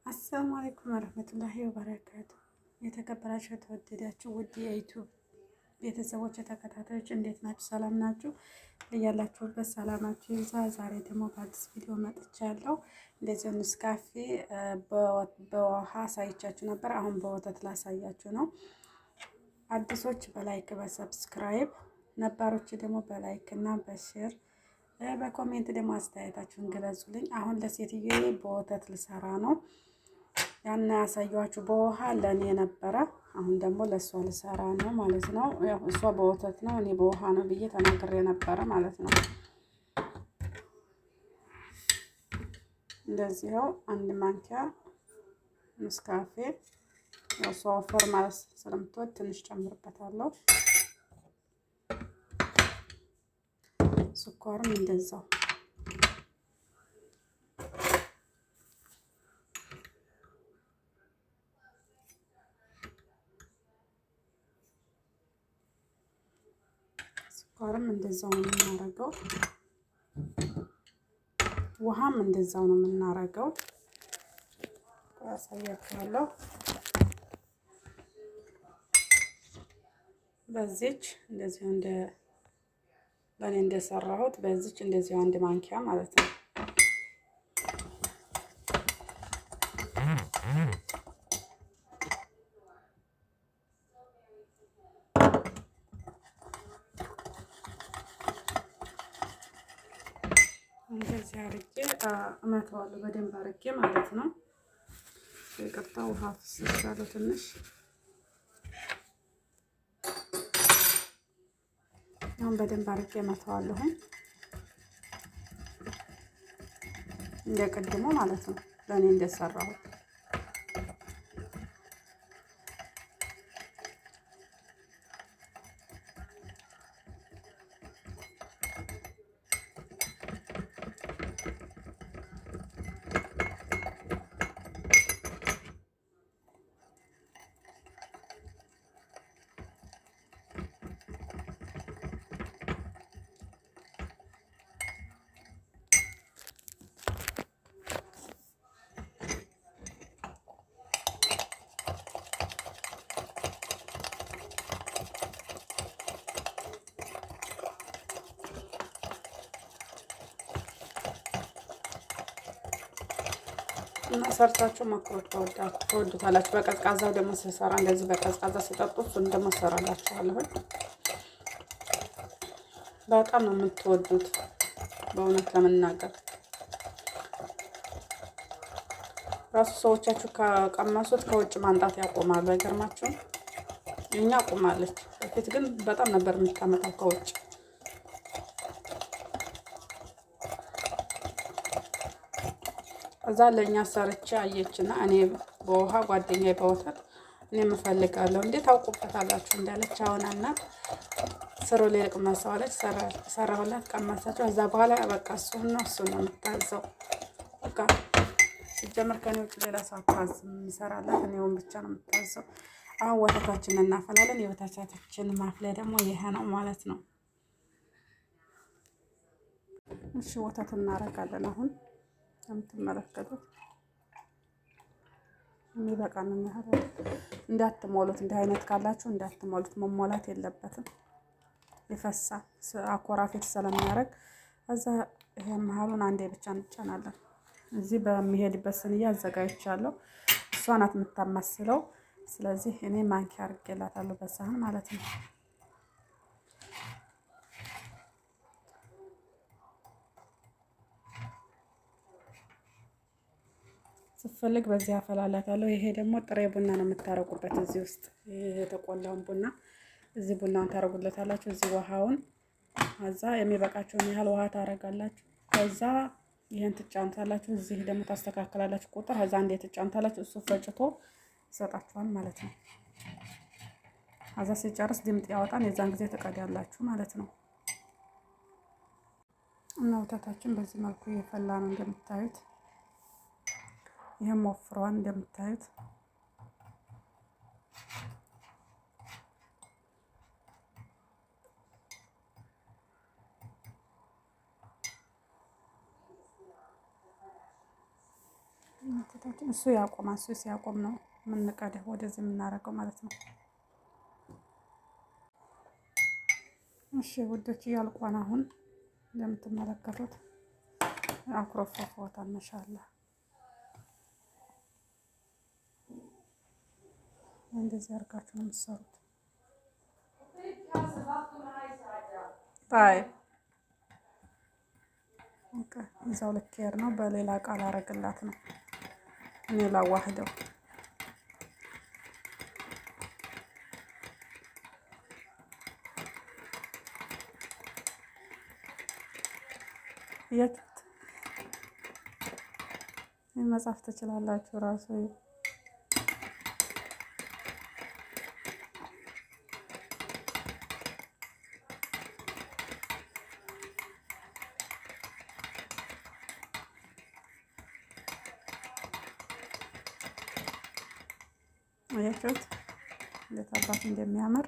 አሰላሙ አለይኩም ወረህመቱላሂ ወበረካቱ። የተከበራችሁ የተወደዳችሁ ውድ የዩቲዩብ ቤተሰቦች ተከታታዮች እንዴት ናችሁ? ሰላም ናችሁ? እያላችሁበት ሰላማችሁ ይብዛ። ዛሬ ደግሞ በአዲስ ቪዲዮ መጥቻለሁ። እንደዚህ ኔስካፌ በውሃ አሳይቻችሁ ነበር። አሁን በወተት ላሳያችሁ ነው። አዲሶች በላይክ በሰብስክራይብ፣ ነባሮች ደግሞ በላይክ እና በሼር በኮሜንት ደግሞ አስተያየታችሁን ገለጹልኝ። አሁን ለሴትዮዬ በወተት ልሰራ ነው። ያን ያሳየኋችሁ በውሃ ለኔ ነበረ። አሁን ደግሞ ለሷ ልሰራ ነው ማለት ነው። ያው እሷ በወተት ነው እኔ በውሃ ነው ብዬ ተናግሬ ነበረ ማለት ነው። እንደዚህው አንድ ማንኪያ ኔስካፌ፣ ያው እሷ ወፈር ማለት ስለምትወድ ትንሽ ጨምርበታለሁ። ስኳርም እንደዛው ነው የምናረገው። ውሃም እንደዛው ነው የምናረገው። አሳያችኋለሁ። በዚች እንደዚህ ለኔ እንደሰራሁት በዚች እንደዚህ አንድ ማንኪያ ማለት ነው። እንደዚህ አርጌ እመተዋለሁ በደንብ አርጌ ማለት ነው። ይቅርታ ውሃ ፍስሻለሁ ትንሽ። አሁን በደንብ አርጌ እመተዋለሁ እንደ ቅድሙ ማለት ነው ለኔ እንደሰራሁት። እና ሰርታችሁ መክሮት ትወዱታላችሁ። በቀዝቃዛው ደግሞ ስሰራ እንደዚህ በቀዝቃዛ ስጠጡ እሱን ደግሞ ሰራላችኋለሁ። በጣም ነው የምትወዱት በእውነት ለመናገር። ራሱ ሰዎቻችሁ ከቀመሱት ከውጭ ማንጣት ያቆማሉ። አይገርማችሁም? እኛ አቁማለች። በፊት ግን በጣም ነበር የምታመጣው ከውጭ። እዛ ለኛ ሰርቼ አየችና እኔ በውሃ ጓደኛዬ በወተት እኔ የምፈልጋለሁ እንዴት ታውቁበታላችሁ እንዳለች አሁን እናት ስሩ ሊልቅ መሰዋለች። ሰራሁላት፣ ቀመሰችው። እዛ በኋላ በቃ እሱን ነው የምታዘው። በቃ ሲጀመር ከኔ ውጭ ሌላ ሰው አታዝም። የሚሰራላት እኔውን ብቻ ነው የምታዘው። አሁን ወተታችንን እናፈላለን። የወተታችን ማፍለያ ደግሞ ይሄ ነው ማለት ነው። እሺ ወተት እናረጋለን አሁን የምትመለከቱት የሚበቃንን ያህል እንዳትሞሉት። እንዲህ አይነት ካላችሁ እንዳትሞሉት፣ መሞላት የለበትም ይፈሳል። አኮራፊት ስለሚያደርግ እዛ ይሄን መሀሉን አንዴ ብቻ እንጫናለን። እዚህ በሚሄድበት ስንያ አዘጋጅቻለሁ። እሷ ናት የምታማስለው። ስለዚህ እኔ ማንኪያ አድርጌላታለሁ በሳህን ማለት ነው። ስፈልግ በዚህ አፈላላታለሁ። ይሄ ደግሞ ጥሬ ቡና ነው የምታረጉበት። እዚህ ውስጥ የተቆላውን ቡና እዚህ ቡናውን ታረጉለታላችሁ። እዚህ ውሃውን አዛ የሚበቃችሁን ያህል ውሃ ታረጋላችሁ። ከዛ ይሄን ትጫንታላችሁ። እዚህ ደግሞ ታስተካክላላችሁ ቁጥር። ከዛ እንዴት ትጫንታላችሁ። እሱ ፈጭቶ ይሰጣችኋል ማለት ነው። አዛ ሲጨርስ ድምጥ ያወጣን። የዛን ጊዜ ትቀዳላችሁ ማለት ነው። እና ወተታችን በዚህ መልኩ እየፈላ ነው እንደምታዩት። ይሄም ወፍሯን እንደምታዩት። ወተታችን እሱ ያቆማል። እሱ ሲያቆም ነው የምንቀደው ወደዚህ የምናደርገው ማለት ነው። እሺ ውዶች ያልቋን አሁን እንደምትመለከቱት አኩረፋፋታል። ማሻአላ እንደዚህ አድርጋችሁ ነው የምትሰሩት። ጣይ እዛው ልክ ሄድ ነው። በሌላ ቃል አረግላት ነው እኔ ላዋህደው። እያችሁት መጻፍ ትችላላችሁ ራሱ አያችሁት እንዴት አባት እንደሚያምር